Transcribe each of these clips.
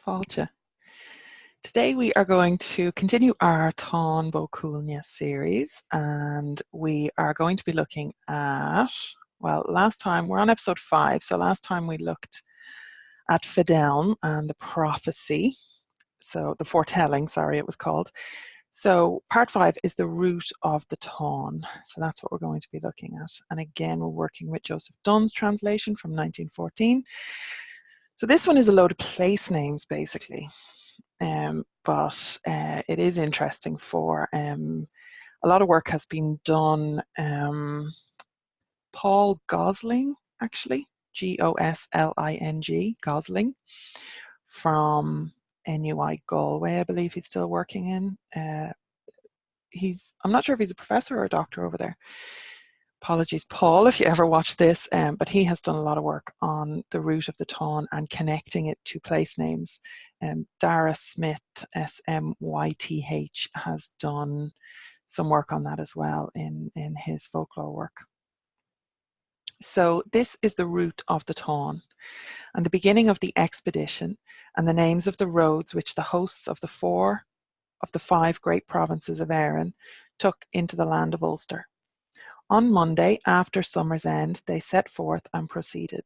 Fáilte. Today we are going to continue our Táin Cúailgne series, and we are going to be looking at, well, last time, we're on episode 5, so last time we looked at Fidelm and the prophecy, so the foretelling, sorry, it was called. So part 5 is the root of the Táin, so that's what we're going to be looking at. And again, we're working with Joseph Dunn's translation from 1914. So this one is a load of place names, basically. But it is interesting for a lot of work has been done. Paul Gosling, actually, Gosling, Gosling, from NUI Galway, I believe he's still working in. I'm not sure if he's a professor or a doctor over there. Apologies, Paul, if you ever watch this, but he has done a lot of work on the root of the Táin and connecting it to place names. Dara Smith, SMYTH, has done some work on that as well in his folklore work. So this is the root of the Táin and the beginning of the expedition, and the names of the roads which the hosts of the 5 great provinces of Erin took into the land of Ulster. On Monday, after summer's end, they set forth and proceeded.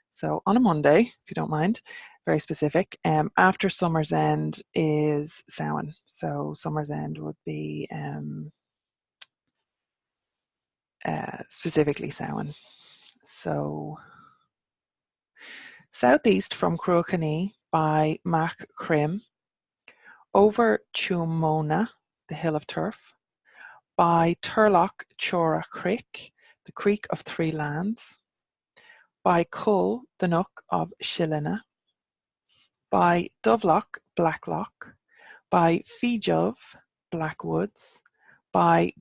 So on a Monday, if you don't mind, very specific, after summer's end is Samhain. So summer's end would be specifically Samhain. So southeast from Cúailgne by Mach Crim, over Chumona, the Hill of Turf, by Turlock Chora Creek, the Creek of 3 Lands, by Cull, the Nook of Shillina, by Dovelock, Blacklock, by Feejov, Blackwoods, by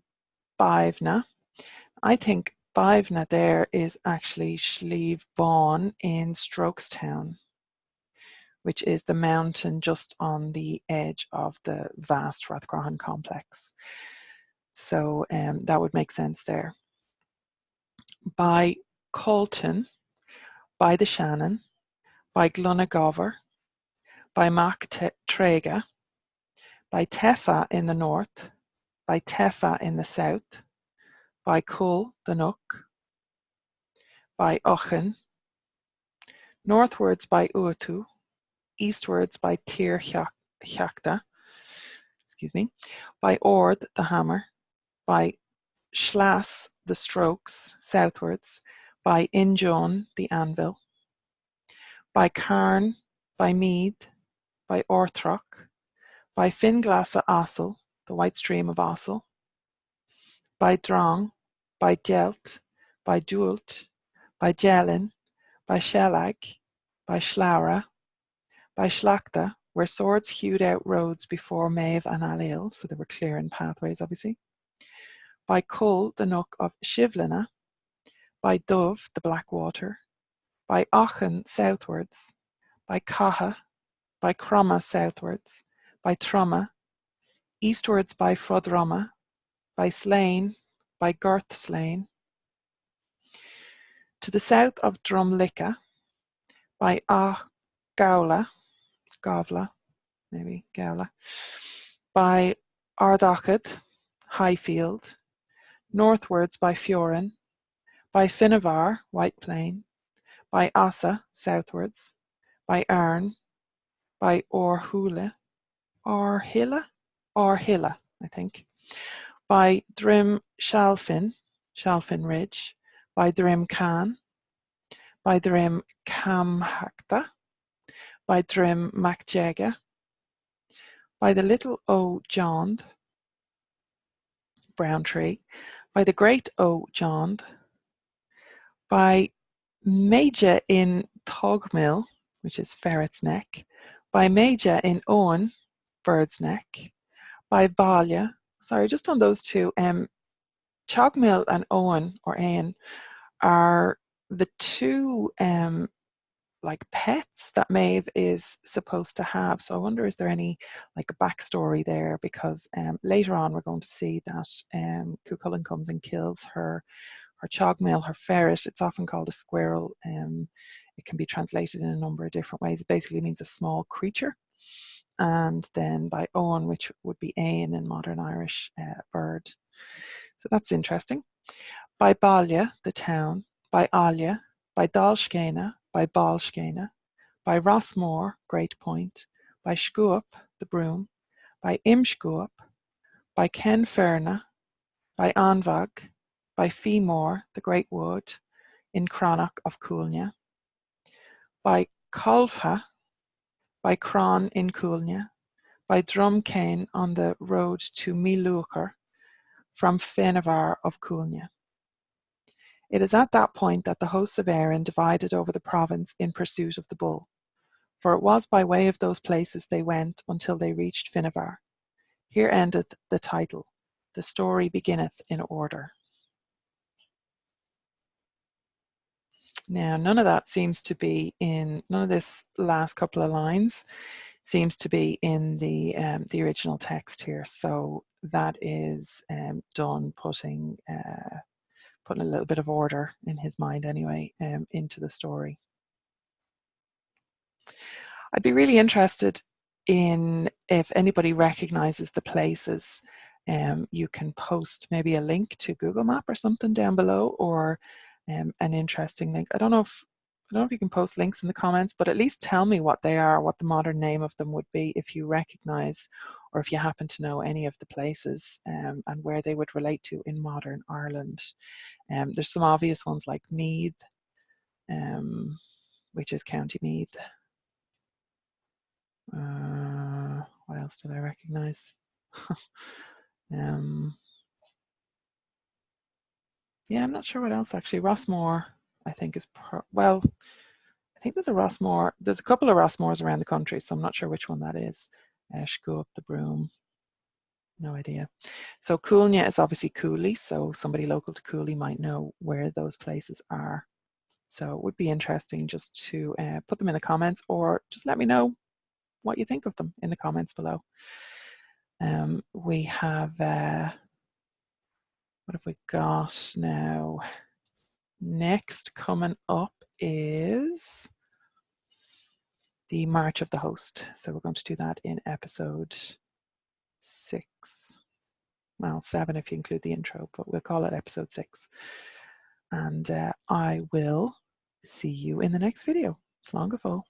Bivna. I think Bivna there is actually Slieve Bawn in Strokestown, which is the mountain just on the edge of the vast Rathcrohan complex. So that would make sense there. By Colton, by the Shannon, by Glunagover, by Mach Trega, by Teffa in the north, by Teffa in the south, by Cull the Nook, by Ochen, northwards by Uatu, eastwards by Tir Chachta, by Ord the Hammer, by Schlas the Strokes, southwards, by Injon the Anvil, by Carn, by Mead, by Orthrock, by Finglassa Assel, the White Stream of Assel, by Drong, by Gelt, by Dult, by Jelin, by Shelag, by Schlaura, by Schlachta, where swords hewed out roads before Maeve and Alil, so they were clearing pathways, obviously, by Cull, the Nook of Shivlina, by Dove, the Blackwater, by Ochen, southwards, by Caha, by Croma, southwards, by Troma, eastwards by Frodroma, by Slane, by Girth Slane, to the south of Drumlicka, by Gavla, maybe Gavla, by Ardachad, Highfield, northwards by Fiorin, by Finnavar, White Plain, by Assa, southwards, by Erne, by Orhilla, I think, by Drim Shalfin Ridge, by Drim Khan, by Drim Camhachta, by Drim Macjega, by the Little O Jond, Brown Tree, by the Great O Jond, by Meja in Togmill, which is Ferret's Neck, by Meja in Owen, Bird's Neck, by Balia, sorry, just on those two, Chogmill and Owen, or Aon, are the two like pets that Maeve is supposed to have. So I wonder, is there any like a backstory there? Because later on we're going to see that Cuchulainn comes and kills her Chogmill, her ferret. It's often called a squirrel It can be translated in a number of different ways. It basically means a small creature. And then by Owen, which would be Ain in modern Irish, bird. So that's interesting. By Baile, the town. By Alia, by Dalscéine, by Balscéine, by Rossmore, Great Point, by Scuap, the broom, by Imscuap, by Kenferna, by Anvag, by Feemore, the Great Wood, in Cranach of Cúailgne, by Colfa, by Cron in Cúailgne, by Drumcane on the road to Miluachar, from Fenavar of Cúailgne. It is at that point that the hosts of Éireann divided over the province in pursuit of the bull, for it was by way of those places they went until they reached Finavar. Here endeth the title. The story beginneth in order. Now, none of that seems to be in, none of this last couple of lines seems to be in the original text here. So that is done putting a little bit of order in his mind anyway into the story. I'd be really interested in if anybody recognizes the places. You can post maybe a link to Google Map or something down below, or an interesting link. I don't know if you can post links in the comments, but at least tell me what they are, what the modern name of them would be, if you recognize or if you happen to know any of the places and where they would relate to in modern Ireland. There's some obvious ones like Meath, which is County Meath. What else did I recognize? Yeah, I'm not sure what else actually. Rossmore, I think is, well, I think there's a Rossmore. There's a couple of Rossmores around the country, so I'm not sure which one that is. Scuap, the broom, no idea. So Cúailgne is obviously Cooley, so somebody local to Cooley might know where those places are. So it would be interesting just to put them in the comments, or just let me know what you think of them in the comments below. We have, what have we got now? Next coming up is the March of the Host. So we're going to do that in episode 6. Well, 7 if you include the intro, but we'll call it episode 6. And I will see you in the next video. Slán go fóill.